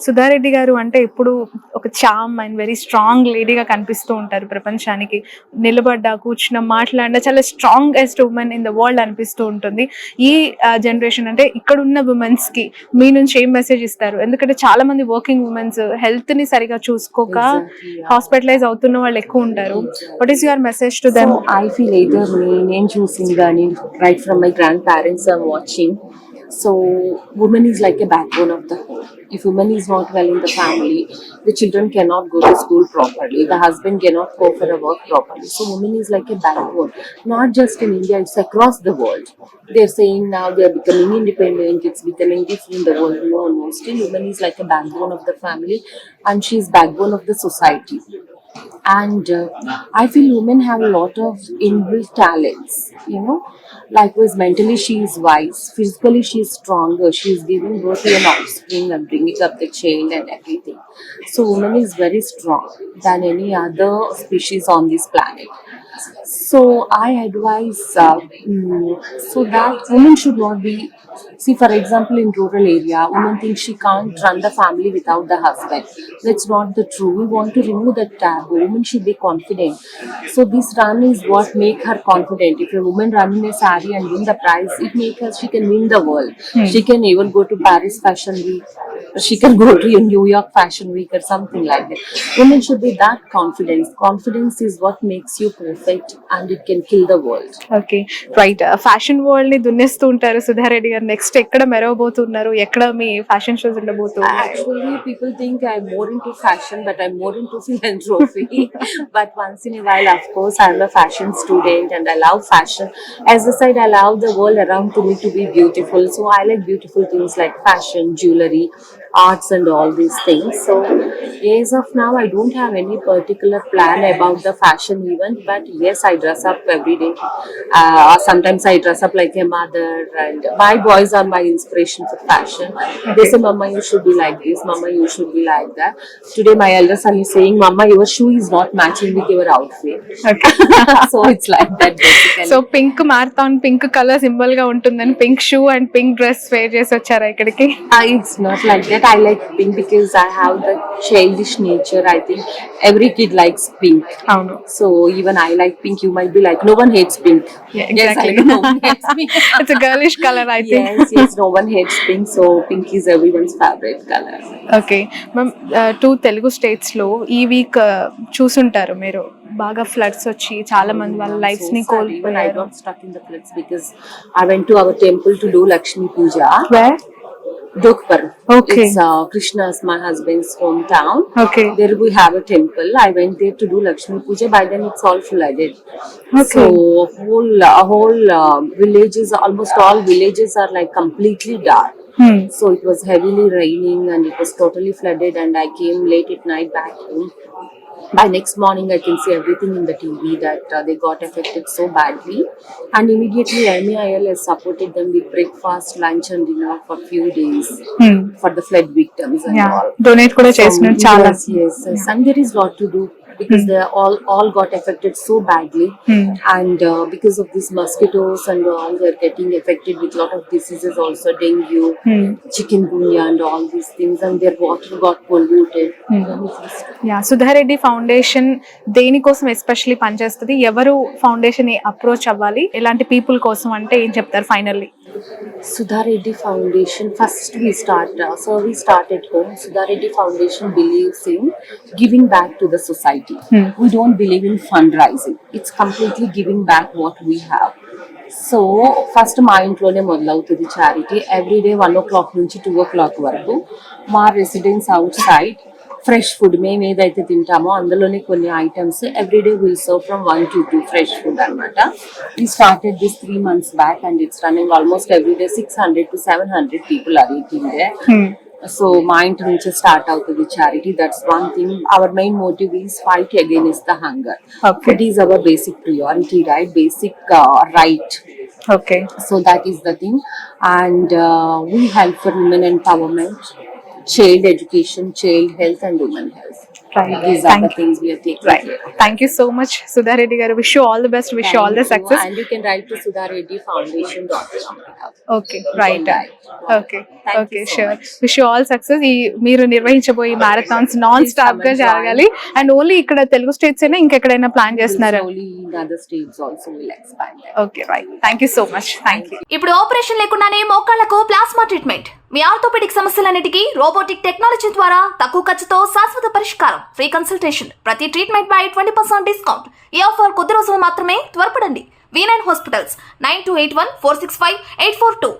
సుధారెడ్డి గారు అంటే ఇప్పుడు ఒక చార్మ్ అండ్ వెరీ స్ట్రాంగ్ లేడీగా కనిపిస్తూ ఉంటారు ప్రపంచానికి. నిలబడ్డా, కూర్చున్నా, మాట్లాడినా చాలా strongest women in the world అనిపిస్తూ ఉంటుంది. ఈ జనరేషన్ అంటే ఇక్కడున్న వుమెన్స్‌కి మీ నుంచి ఏం మెసేజ్ ఇస్తారు? ఎందుకంటే చాలా మంది వర్కింగ్ వుమెన్స్ హెల్త్‌ని సరిగ్గా చూసుకోక Exactly, yeah. హాస్పిటలైజ్ అవుతున్న వాళ్ళు ఎక్కువ ఉంటారు. What is your message to them? So I feel either me, నేను choosing right from my grandparents I'm watching. So woman is like a backbone of the home. If woman is not well in the family, the children cannot go to school properly. The husband cannot go for a work properly. So woman is like a backbone. Not just in India, it's across the world. They're saying now they're becoming independent, it's becoming different in the world. No, no. Still woman is like a backbone of the family and she's backbone of the society. And I feel women have a lot of inbuilt talents, likewise mentally she is wise, physically she is stronger, she is giving birth to an offspring and bringing up the child and everything. So woman is very strong than any other species on this planet. So I advise so that women should not be. See, for example, in rural area, women think she can't run the family without the husband. That's not the true. We want to remove that taboo. Women should be confident. So this run is what make her confident. If a woman run in a sari and win the prize, it make her she can win the world. She can even go to Paris Fashion Week. She can go to a New York Fashion Week or something like that. Women should be that confident. Confidence is what makes you perfect and it can kill the world. Okay, right. Fashion world ని దున్నేస్తూ ఉంటారు సుధారెడ్డి గారు. Next ఎక్కడ మెరవబోతున్నారు? ఎక్కడ మీ fashion shows ఉండబోతున్నాయి? Actually, people think I'm more into fashion, but I'm more into philanthropy. But once in a while, of course, I'm a fashion student and I love fashion. As I said, I love the world around to me to be beautiful. So I like beautiful things like fashion, jewelry, arts, and all these things. So as of now, I don't have any particular plan about the fashion event, but yes, I dress up every day. Sometimes I dress up like a mother, and my boys are my inspiration for fashion. They say, "Mama, you should be like this. Mama, you should be like that." Today, my elder son is saying, "Mama, your shoe is not matching with your outfit." Okay. So it's like that basically. So pink marathon pink colour symbol గా ఉంటుందని pink shoe and pink dress wear చేసి వచ్చారా ఇక్కడికి? It's not like that. I like pink because I have the childish nature. I think every kid likes pink. అవును. So even I like pink. You might be like, no one hates pink. Yeah, Yes, exactly. I know no one hates pink. It's a girlish color, I think. Yes, no one hates pink. So pink is everyone's favorite color. Okay ma'am, two Telugu states లో ఈ week చూసుంటారు మీరు, బాగా floods వచ్చి చాలా మంది వాళ్ళ lifes ని Even I కోల్పోయారు. got stuck in the floods because I went to our temple to do Lakshmi Puja. Where? Dokpur. Okay. It's Krishna's, my husband's hometown. Okay. There we have a temple. I went there to do Lakshmi Puja. By then it's all flooded. Okay. So whole villages, almost all villages are like completely dark. So it was heavily raining and it was totally flooded. And I came late at night back home. By next morning, I can see everything in the TV that they got affected so badly. And immediately, MEIL has supported them with breakfast, lunch, and dinner for few days for the flood victims and Yeah. all. Donate కూడా చేసినారు చాలా. Yes. And there is lot to do because they all got affected so badly. And because of these mosquitoes and all, they're getting affected with lot of diseases also, dengue, chikungunya, and all these things. And their water got polluted. Yeah, Sudha Reddy foundation దేనికోసం especially పనిచేస్తుంది? ఎవరు foundation approach అవ్వాలి? ఎలాంటి people కోసం అంటే ఏం చెప్తారు finally? Sudha Reddy Foundation, first we start at home. Sudha Reddy Foundation believes in giving back to the society. We don't believe in fundraising. It's completely giving back what we have. So first మా ఇంట్లోనే మొదలవుతుంది charity. Everyday 1 o'clock నుంచి 2 o'clock వరకు మా residence outside fresh food మేము ఏదైతే తింటామో అందులోనే కొన్ని items everyday will serve from 1 to 2 fresh food అనమాట. We started this 3 months back and it's running almost everyday 600 to 700 people are eating there. So మా ఇంటి నుంచి స్టార్ట్ అవుతుంది charity. That's one thing. Our main motive is fight against the hunger. It is our basic priority, right? Basic right. Okay. So that is the thing. And we help for women empowerment, child education, child health, and women health. Right. These are the things we are taking Right. care of. Thank you so much, Sudha Reddy garu. Wish you all the best. Wish you all the Thank you. success. And you can write to Sudha Reddy Foundation.com. Okay, right. Okay, Thank okay, you so sure. much. Wish you all success. ఈ మీరు నిర్వహించబోయే marathons non Please stop come గా and join. జరగాలి. And only ఇక్కడ Telugu states అయినా ఇంకెక్కడైనా plan చేస్తున్నారా? Slowly in other states also will expand that. Okay, right. Thank you so much. Thank you. ఇప్పుడు ఆపరేషన్ లేకుండానే మోకాళ్లకు ప్లాస్మా ట్రీట్మెంట్. మీ ఆర్థోపెడిక్ సమస్యలన్నిటికీ robotic technology ద్వారా తక్కువ ఖర్చుతో శాశ్వత పరిష్కారం. Free consultation. ప్రతి ట్రీట్మెంట్ పై 20% డిస్కౌంట్. ఈ ఆఫర్ కొద్ది రోజులు మాత్రమే. త్వరపడండి. V9 hospitals 9281 465 842.